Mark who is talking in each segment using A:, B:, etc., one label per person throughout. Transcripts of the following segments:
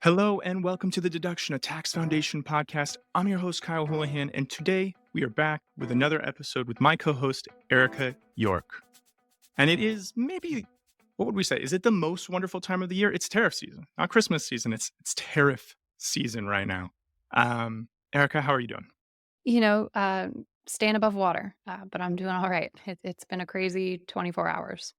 A: Hello and welcome to the Deduction, a Tax Foundation podcast. I'm your host, Kyle Hulehan, and today we are back with another episode with my co host, Erica York. And it is maybe, what would we say? Is it the most wonderful time of the year? It's tariff season, not Christmas season. It's tariff season right now. Erica, how are you doing?
B: Staying above water, but I'm doing all right. It's been a crazy 24 hours.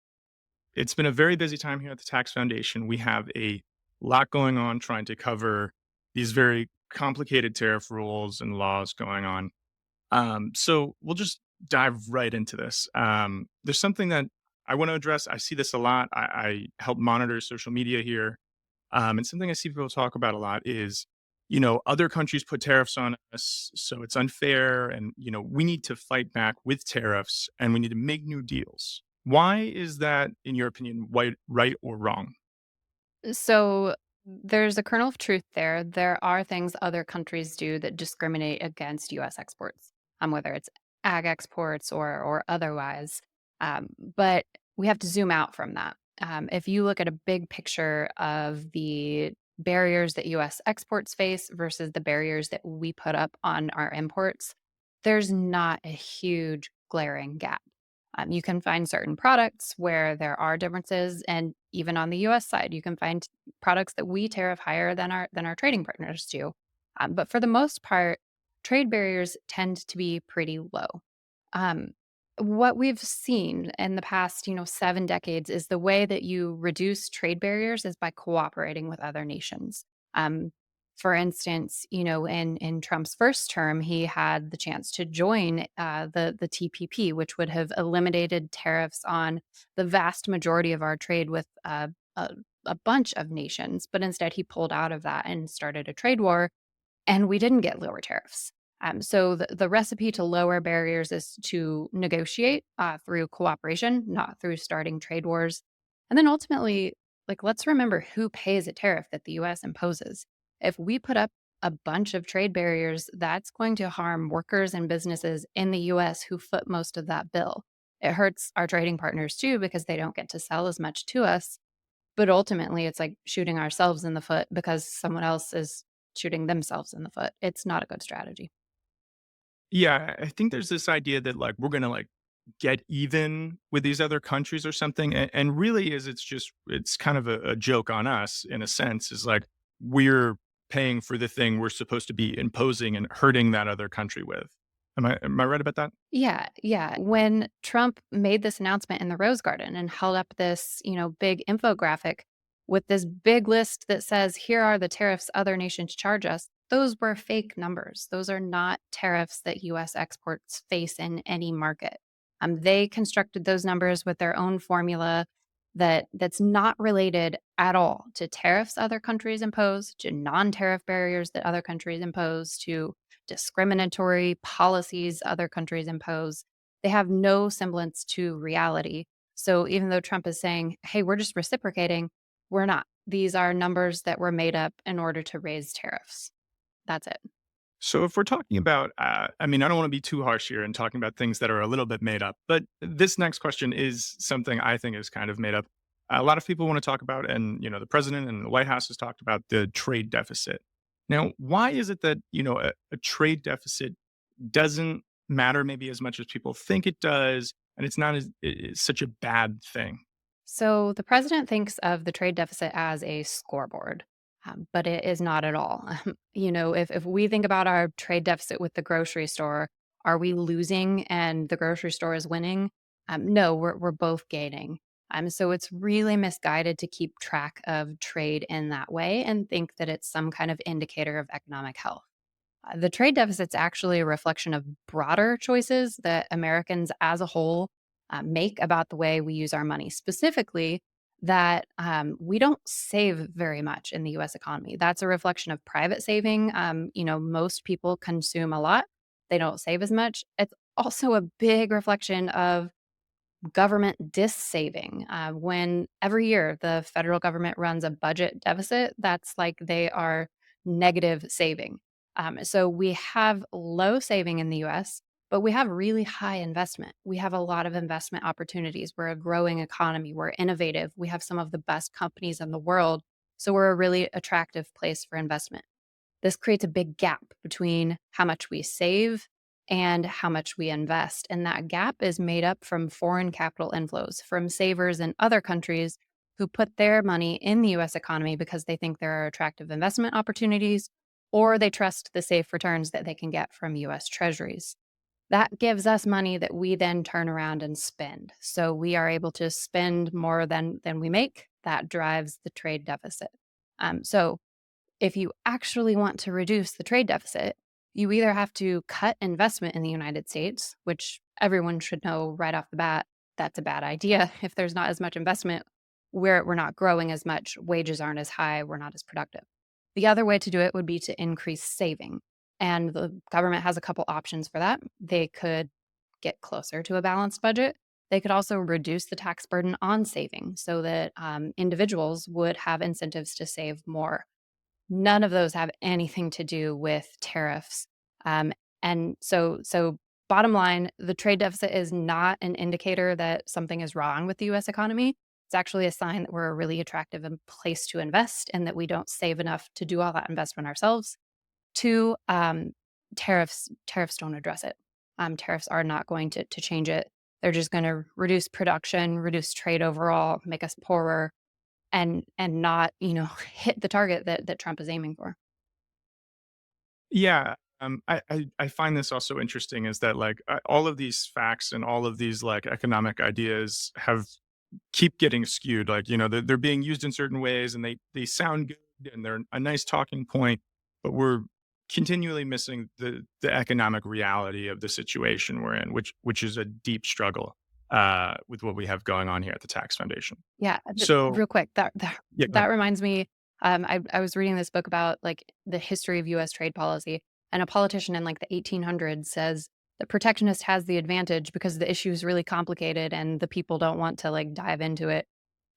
A: It's been a very busy time here at the Tax Foundation. We have a lot going on trying to cover these very complicated tariff rules and laws going on. So we'll just dive right into this. There's something that I want to address. I see this a lot. I help monitor social media here. And something I see people talk about a lot is, other countries put tariffs on us, so it's unfair. And, we need to fight back with tariffs and we need to make new deals. Why is that, in your opinion, right or wrong?
B: So there's a kernel of truth there. There are things other countries do that discriminate against U.S. exports, whether it's ag exports or otherwise. But we have to zoom out from that. If you look at a big picture of the barriers that U.S. exports face versus the barriers that we put up on our imports, there's not a huge glaring gap. You can find certain products where there are differences, and even on the U.S. side, you can find products that we tariff higher than our trading partners do. But for the most part, trade barriers tend to be pretty low. Um, what we've seen in the past, 7 decades, is the way that you reduce trade barriers is by cooperating with other nations. Um, for instance, in Trump's first term, he had the chance to join the TPP, which would have eliminated tariffs on the vast majority of our trade with a bunch of nations. But instead, he pulled out of that and started a trade war, and we didn't get lower tariffs. So the recipe to lower barriers is to negotiate through cooperation, not through starting trade wars. And then ultimately, like, let's remember who pays a tariff that the US imposes. If we put up a bunch of trade barriers, that's going to harm workers and businesses in the US who foot most of that bill. It hurts our trading partners too because they don't get to sell as much to us. But ultimately, it's like shooting ourselves in the foot because someone else is shooting themselves in the foot. It's not a good strategy.
A: Yeah, I think there's this idea that like we're gonna like get even with these other countries or something. And really is it's kind of a joke on us in a sense, is like we're paying for the thing we're supposed to be imposing and hurting that other country with. Am I right about that?
B: Yeah, yeah. When Trump made this announcement in the Rose Garden and held up this, big infographic with this big list that says, here are the tariffs other nations charge us, those were fake numbers. Those are not tariffs that US exports face in any market. They constructed those numbers with their own formula that's not related at all to tariffs other countries impose, to non-tariff barriers that other countries impose, to discriminatory policies other countries impose. They have no semblance to reality. So even though Trump is saying, hey, we're just reciprocating, we're not. These are numbers that were made up in order to raise tariffs. That's it.
A: So if we're talking about, I mean, I don't want to be too harsh here and talking about things that are a little bit made up, but this next question is something I think is kind of made up. A lot of people want to talk about, and the president and the White House has talked about the trade deficit. Now, why is it that a trade deficit doesn't matter maybe as much as people think it does, and it's not it's such a bad thing?
B: So the president thinks of the trade deficit as a scoreboard, but it is not at all. If we think about our trade deficit with the grocery store, are we losing and the grocery store is winning? No, we're both gaining. So it's really misguided to keep track of trade in that way and think that it's some kind of indicator of economic health. The trade deficit's actually a reflection of broader choices that Americans as a whole make about the way we use our money. Specifically, that we don't save very much in the US economy. That's a reflection of private saving. Most people consume a lot, they don't save as much. It's also a big reflection of government dissaving. When every year the federal government runs a budget deficit, that's like they are negative saving. So we have low saving in the US, but we have really high investment. We have a lot of investment opportunities. We're a growing economy. We're innovative. We have some of the best companies in the world. So we're a really attractive place for investment. This creates a big gap between how much we save and how much we invest. And that gap is made up from foreign capital inflows from savers in other countries who put their money in the US economy because they think there are attractive investment opportunities or they trust the safe returns that they can get from US treasuries. That gives us money that we then turn around and spend. So we are able to spend more than we make. That drives the trade deficit. So if you actually want to reduce the trade deficit, you either have to cut investment in the United States, which everyone should know right off the bat that's a bad idea. If there's not as much investment, we're not growing as much, wages aren't as high, we're not as productive. The other way to do it would be to increase saving. And the government has a couple options for that. They could get closer to a balanced budget. They could also reduce the tax burden on saving so that individuals would have incentives to save more. None of those have anything to do with tariffs. And so bottom line, the trade deficit is not an indicator that something is wrong with the US economy. It's actually a sign that we're a really attractive place to invest and that we don't save enough to do all that investment ourselves. Two, tariffs don't address it. Tariffs are not going to change it. They're just going to reduce production, reduce trade overall, make us poorer, and not, hit the target that Trump is aiming for.
A: Yeah, I find this also interesting is that, like, all of these facts and all of these, like, economic ideas have keep getting skewed, like, they're being used in certain ways, and they sound good, and they're a nice talking point, but we're continually missing the economic reality of the situation we're in, which is a deep struggle, with what we have going on here at the Tax Foundation.
B: Yeah,
A: So
B: real quick,
A: yeah, go
B: that
A: ahead.
B: reminds me, I was reading this book about, like, the history of US trade policy, and a politician in, like, the 1800s says that protectionist has the advantage because the issue is really complicated and the people don't want to, like, dive into it.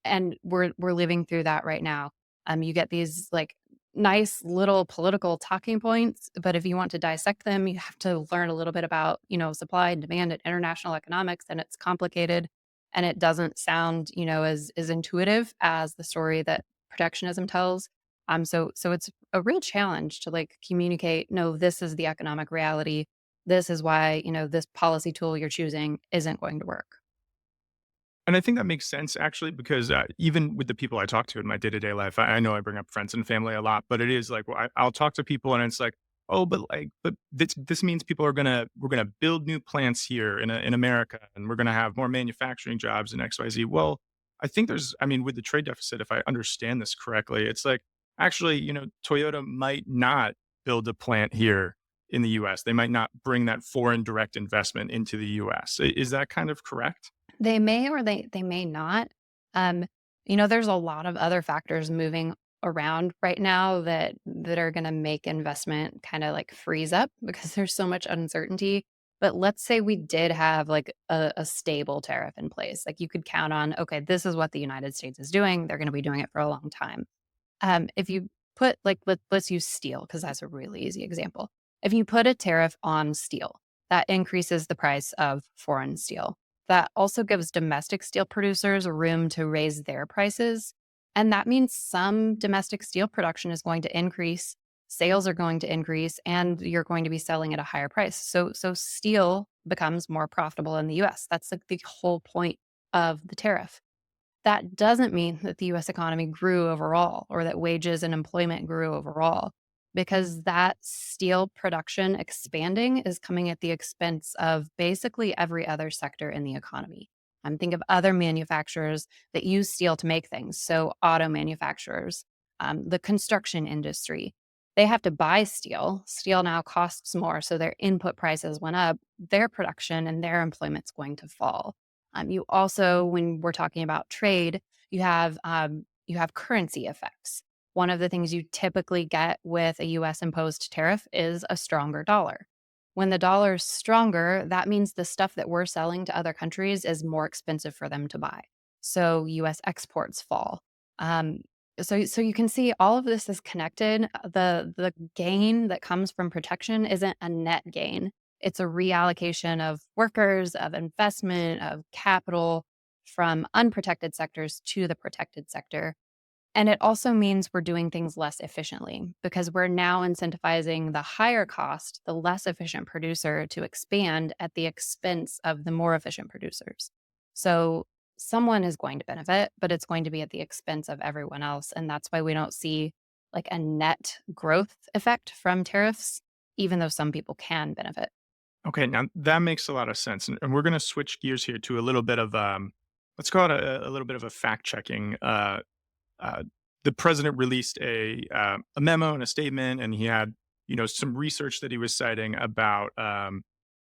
B: And we're living through that right now. You get these, like, nice little political talking points, but if you want to dissect them, you have to learn a little bit about, supply and demand and international economics, and it's complicated, and it doesn't sound, as intuitive as the story that protectionism tells. So it's a real challenge to, like, communicate, no, this is the economic reality. This is why, this policy tool you're choosing isn't going to work.
A: And I think that makes sense actually because, even with the people I talk to in my day-to-day life, I know I bring up friends and family a lot, but it is like, well, I'll talk to people and it's like, "Oh, but this means people are we're gonna build new plants here in America, and we're gonna have more manufacturing jobs in XYZ." Well, I mean, with the trade deficit, if I understand this correctly, it's like, actually, Toyota might not build a plant here in the US. They might not bring that foreign direct investment into the US. Is that kind of correct?
B: They may or they may not. Um, there's a lot of other factors moving around right now that are gonna make investment kinda, like, freeze up because there's so much uncertainty. But let's say we did have, like, a stable tariff in place. Like, you could count on, "Okay, this is what the United States is doing. They're gonna be doing it for a long time." If you put, like, let's use steel because that's a really easy example. If you put a tariff on steel, that increases the price of foreign steel. That also gives domestic steel producers room to raise their prices. And that means some domestic steel production is going to increase, sales are going to increase, and you're going to be selling at a higher price. So steel becomes more profitable in the US. That's, like, the whole point of the tariff. That doesn't mean that the US economy grew overall or that wages and employment grew overall because that steel production expanding is coming at the expense of basically every other sector in the economy. Think of other manufacturers that use steel to make things. So, auto manufacturers, the construction industry, they have to buy steel. Steel now costs more. So, their input prices went up. Their production and their employment's going to fall. You also, when we're talking about trade, you have currency effects. One of the things you typically get with a U.S. imposed tariff is a stronger dollar. When the dollar is stronger, that means the stuff that we're selling to other countries is more expensive for them to buy. So U.S. exports fall. Um, so you can see all of this is connected. The gain that comes from protection isn't a net gain. It's a reallocation of workers, of investment, of capital from unprotected sectors to the protected sector. And it also means we're doing things less efficiently because we're now incentivizing the higher cost, the less efficient producer to expand at the expense of the more efficient producers. So someone is going to benefit, but it's going to be at the expense of everyone else. And that's why we don't see like a net growth effect from tariffs, even though some people can benefit.
A: Okay, now that makes a lot of sense, and we're going to switch gears here to a little bit of let's call it a little bit of a fact checking. Uh, the president released a memo and a statement, and he had some research that he was citing about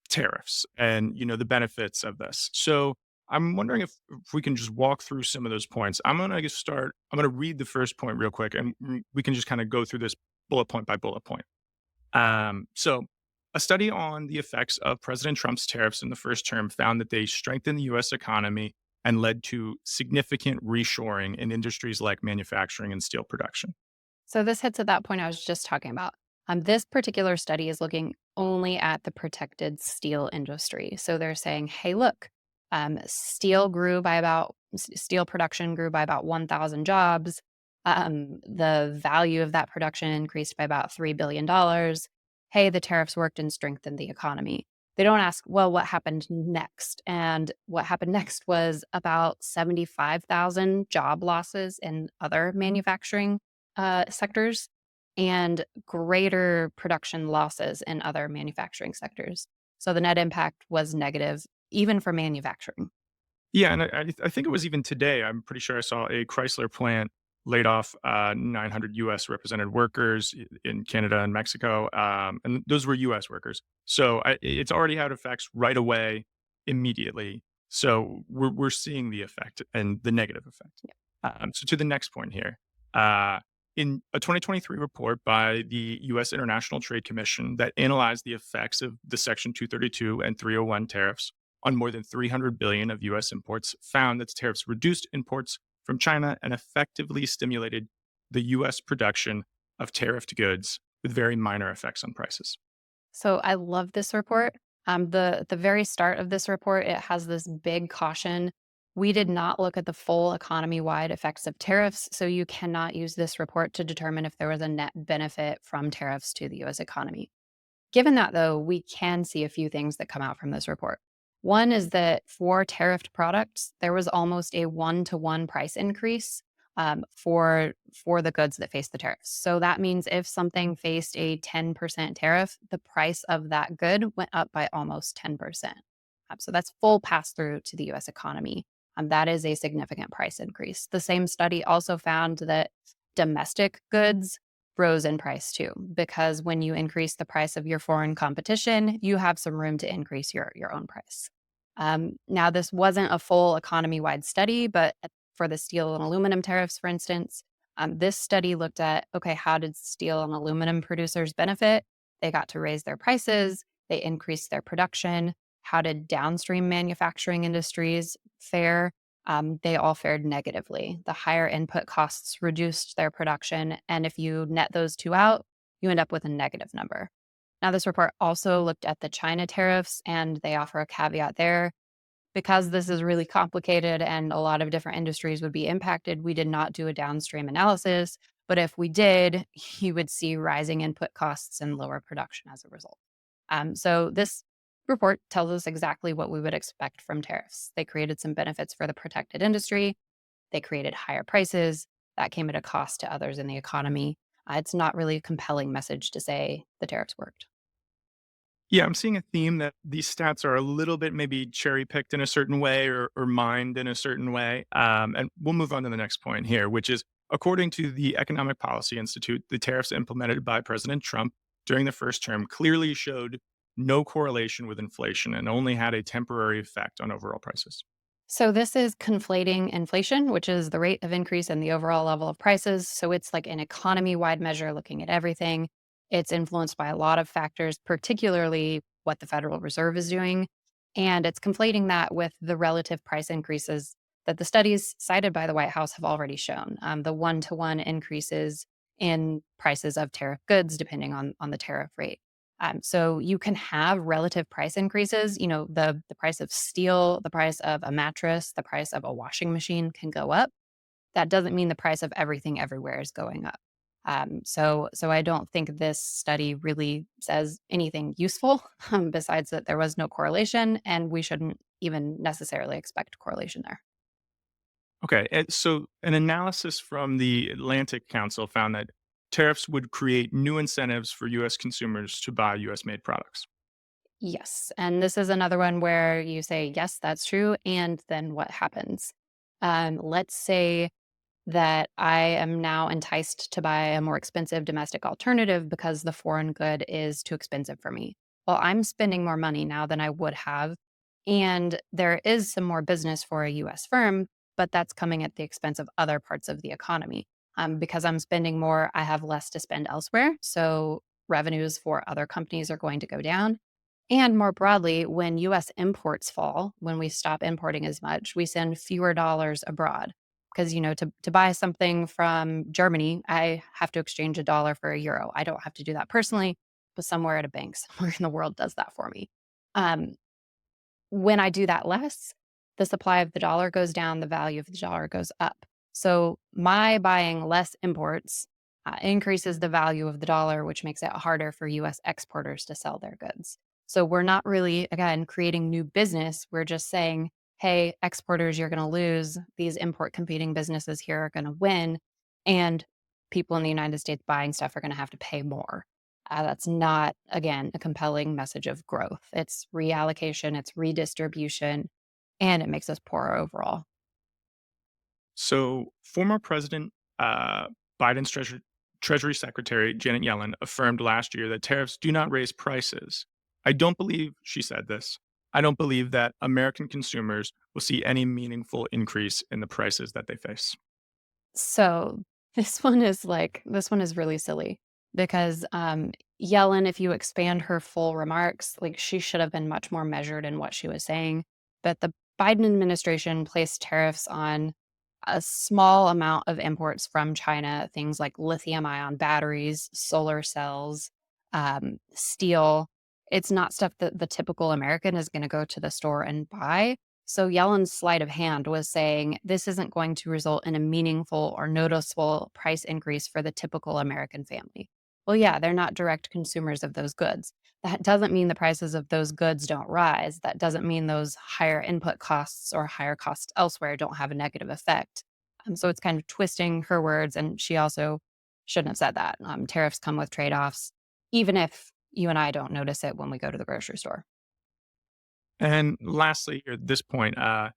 A: tariffs and the benefits of this. So I'm wondering if we can just walk through some of those points. I'm going to start. I'm going to read the first point real quick, and we can just kind of go through this bullet point by bullet point. So, a study on the effects of President Trump's tariffs in the first term found that they strengthened the U.S. economy and led to significant reshoring in industries like manufacturing and steel production.
B: So this hits at that point I was just talking about. This particular study is looking only at the protected steel industry. So they're saying, hey, look, steel production grew by about 1,000 jobs. The value of that production increased by about $3 billion. Hey, the tariffs worked and strengthened the economy. They don't ask, well, what happened next? And what happened next was about 75,000 job losses in other manufacturing sectors and greater production losses in other manufacturing sectors. So the net impact was negative, even for manufacturing.
A: Yeah, and I think it was even today. I'm pretty sure I saw a Chrysler plant laid off 900 U.S. represented workers in Canada and Mexico, and those were U.S. workers. So it's already had effects right away, immediately. So we're seeing the effect and the negative effect. So to the next point here, uh, in a 2023 report by the U.S. International Trade Commission that analyzed the effects of the Section 232 and 301 tariffs on more than 300 billion of US imports, found that the tariffs reduced imports from China and effectively stimulated the US production of tariffed goods with very minor effects on prices.
B: So I love this report. The very start of this report, it has this big caution. We did not look at the full economy wide effects of tariffs, so you cannot use this report to determine if there was a net benefit from tariffs to the US economy. Given that, though, we can see a few things that come out from this report. One is that for tariffed products, there was almost a one-to-one price increase for the goods that face the tariffs. So that means if something faced a 10% tariff, the price of that good went up by almost 10%. So that's full pass through to the US economy. That is a significant price increase. The same study also found that domestic goods rose in price too, because when you increase the price of your foreign competition, you have some room to increase your own price. Now, this wasn't a full economy wide study, but for the steel and aluminum tariffs, for instance, this study looked at okay, how did steel and aluminum producers benefit? They got to raise their prices, they increased their production. How did downstream manufacturing industries fare? They all fared negatively. The higher input costs reduced their production. And if you net those two out, you end up with a negative number. Now, this report also looked at the China tariffs, and they offer a caveat there. Because this is really complicated and a lot of different industries would be impacted, we did not do a downstream analysis. But if we did, you would see rising input costs and lower production as a result. So this report tells us exactly what we would expect from tariffs. They created some benefits for the protected industry. They created higher prices. That came at a cost to others in the economy. It's not really a compelling message to say the tariffs worked.
A: Yeah, I'm seeing a theme that these stats are a little bit maybe cherry picked in a certain way or mined in a certain way. And we'll move on to the next point here, which is according to the Economic Policy Institute, the tariffs implemented by President Trump during the first term clearly showed no correlation with inflation and only had a temporary effect on overall prices.
B: So this is conflating inflation, which is the rate of increase in the overall level of prices. So it's like an economy-wide measure looking at everything. It's influenced by a lot of factors, particularly what the Federal Reserve is doing. And it's conflating that with the relative price increases that the studies cited by the White House have already shown. The one-to-one increases in prices of tariff goods, depending on the tariff rate. So you can have relative price increases. You know, the price of steel, the price of a mattress, the price of a washing machine can go up. That doesn't mean the price of everything everywhere is going up. So I don't think this study really says anything useful besides that there was no correlation, and we shouldn't even necessarily expect correlation there.
A: Okay. And so an analysis from the Atlantic Council found that tariffs would create new incentives for US consumers to buy US made products.
B: Yes, and this is another one where you say, "Yes, that's true," and then what happens? Let's say that I am now enticed to buy a more expensive domestic alternative because the foreign good is too expensive for me. Well, I'm spending more money now than I would have. And there is some more business for a US firm, but that's coming at the expense of other parts of the economy. Because I'm spending more, I have less to spend elsewhere. So revenues for other companies are going to go down. And more broadly, when US imports fall, when we stop importing as much, we send fewer dollars abroad because to buy something from Germany, I have to exchange a dollar for a euro. I don't have to do that personally, but somewhere at a bank somewhere in the world does that for me. Um, when I do that less, the supply of the dollar goes down, the value of the dollar goes up. So my buying less imports increases the value of the dollar, which makes it harder for US exporters to sell their goods. So we're not really, again, creating new business. We're just saying, hey, exporters, you're going to lose. These import competing businesses here are going to win. And people in the United States buying stuff are going to have to pay more. That's not, again, a compelling message of growth. It's reallocation, it's redistribution, and it makes us poorer overall.
A: So, former President Biden's Treasury Secretary Janet Yellen affirmed last year that tariffs do not raise prices. I don't believe she said this. I don't believe that American consumers will see any meaningful increase in the prices that they face.
B: So this one is really silly because Yellen, if you expand her full remarks, like she should have been much more measured in what she was saying. But the Biden administration placed tariffs on a small amount of imports from China, things like lithium ion batteries, solar cells, steel. It's not stuff that the typical American is going to go to the store and buy. So Yellen's sleight of hand was saying this isn't going to result in a meaningful or noticeable price increase for the typical American family. Well, yeah, they're not direct consumers of those goods. That doesn't mean the prices of those goods don't rise. That doesn't mean those higher input costs or higher costs elsewhere don't have a negative effect. So it's kind of twisting her words. And she also shouldn't have said that. Tariffs come with trade offs, even if you and I don't notice it when we go to the grocery store.
A: And lastly, at this point, a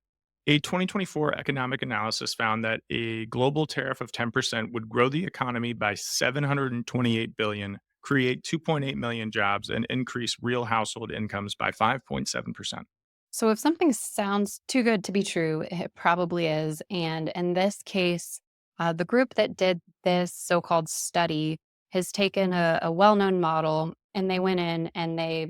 A: 2024 economic analysis found that a global tariff of 10% would grow the economy by 728 billion, create 2.8 million jobs, and increase real household incomes by 5.7%.
B: So if something sounds too good to be true, it probably is. And in this case, the group that did this so called study has taken a well known model and they went in and they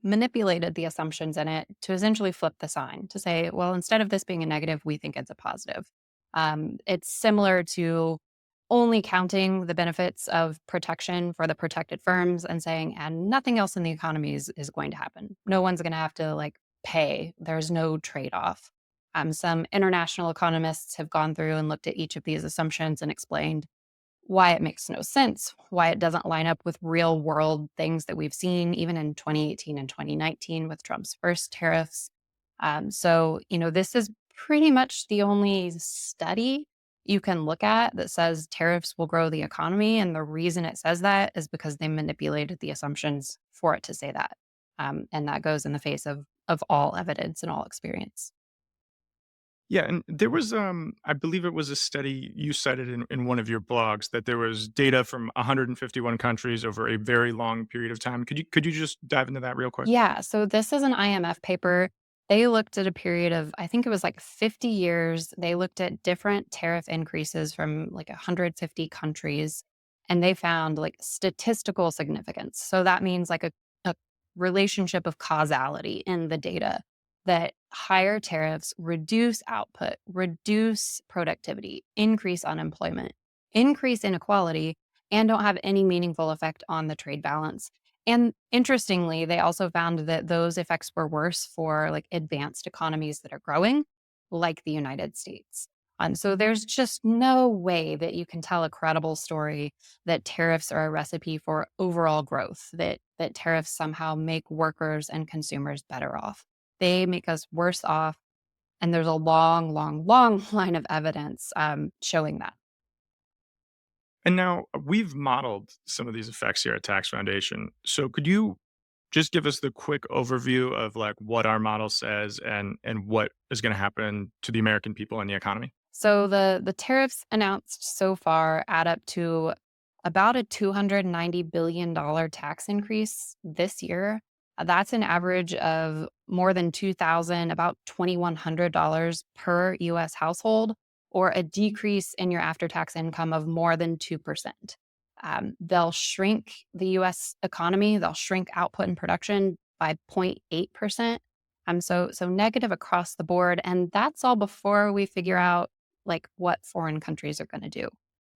B: manipulated the assumptions in it to essentially flip the sign to say, well, instead of this being a negative, we think it's a positive. It's similar to only counting the benefits of protection for the protected firms and saying, and nothing else in the economy is going to happen. No one's going to have to pay. There's no trade off. Some international economists have gone through and looked at each of these assumptions and explained why it makes no sense, why it doesn't line up with real world things that we've seen even in 2018 and 2019 with Trump's first tariffs. This is pretty much the only study you can look at that says tariffs will grow the economy. And the reason it says that is because they manipulated the assumptions for it to say that. And that goes in the face of all evidence and all experience.
A: Yeah, and there was, I believe it was a study you cited in one of your blogs that there was data from 151 countries over a very long period of time. Could you just dive into that real quick?
B: Yeah, so this is an IMF paper. They looked at a period of, I think it was 50 years. They looked at different tariff increases from 150 countries, and they found statistical significance. So that means a relationship of causality in the data that higher tariffs reduce output, reduce productivity, increase unemployment, increase inequality, and don't have any meaningful effect on the trade balance. And interestingly, they also found that those effects were worse for advanced economies that are growing, like the United States. So there's just no way that you can tell a credible story that tariffs are a recipe for overall growth, that tariffs somehow make workers and consumers better off. They make us worse off. And there's a long, long, long line of evidence showing that.
A: And now we've modeled some of these effects here at Tax Foundation. So could you just give us the quick overview of like what our model says and what is going to happen to the American people and the economy?
B: So the tariffs announced so far add up to about a $290 billion tax increase this year. That's an average of more than 2000, about $2,100 per US household, or a decrease in your after-tax income of more than 2%. They'll shrink the US economy, they'll shrink output and production by 0.8%. So negative across the board. And that's all before we figure out like what foreign countries are going to do.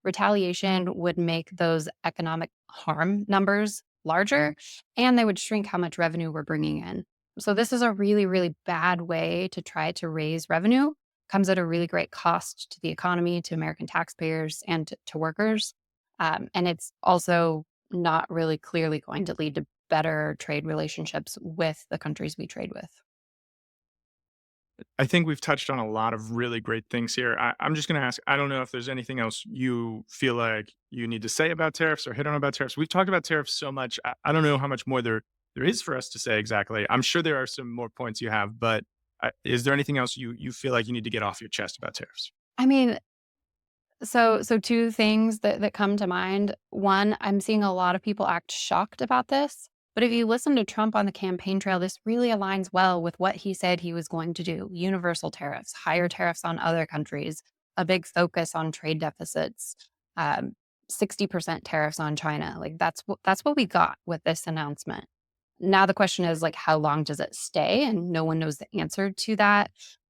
B: Retaliation would make those economic harm numbers larger, and they would shrink how much revenue we're bringing in. So this is a really, really bad way to try to raise revenue. Comes at a really great cost to the economy, to American taxpayers, and to workers. And it's also not really clearly going to lead to better trade relationships with the countries we trade with.
A: I think we've touched on a lot of really great things here. I'm just going to ask, I don't know if there's anything else you feel like you need to say about tariffs or hit on about tariffs. We've talked about tariffs so much. I don't know how much more there is for us to say exactly. I'm sure there are some more points you have, but is there anything else you feel like you need to get off your chest about tariffs?
B: I mean, so two things that come to mind. One, I'm seeing a lot of people act shocked about this, but if you listen to Trump on the campaign trail, this really aligns well with what he said he was going to do. Universal tariffs, higher tariffs on other countries, a big focus on trade deficits, um, 60% tariffs on China. Like that's what we got with this announcement. Now the question is like how long does it stay? And no one knows the answer to that.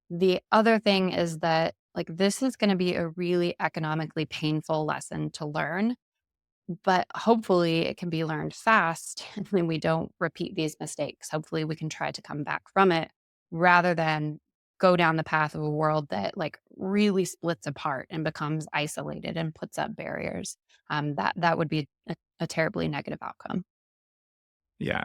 B: The other thing is that like this is going to be a really economically painful lesson to learn, but hopefully it can be learned fast and then we don't repeat these mistakes. Hopefully we can try to come back from it rather than go down the path of a world that like really splits apart and becomes isolated and puts up barriers. That would be a terribly negative outcome.
A: Yeah.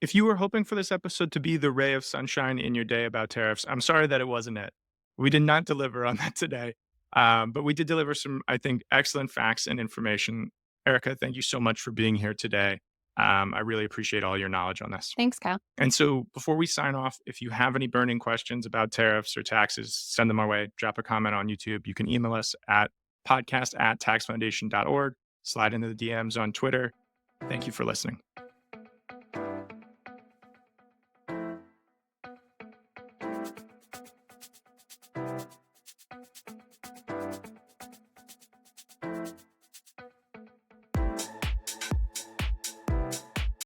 A: If you were hoping for this episode to be the ray of sunshine in your day about tariffs, I'm sorry that it wasn't it. We did not deliver on that today. But we did deliver some, I think, excellent facts and information. Erica, thank you so much for being here today. I really appreciate all your knowledge on this.
B: Thanks, Kyle.
A: And so before we sign off, if you have any burning questions about tariffs or taxes, send them our way. Drop a comment on YouTube. You can email us at podcast@taxfoundation.org, slide into the DMs on Twitter. Thank you for listening.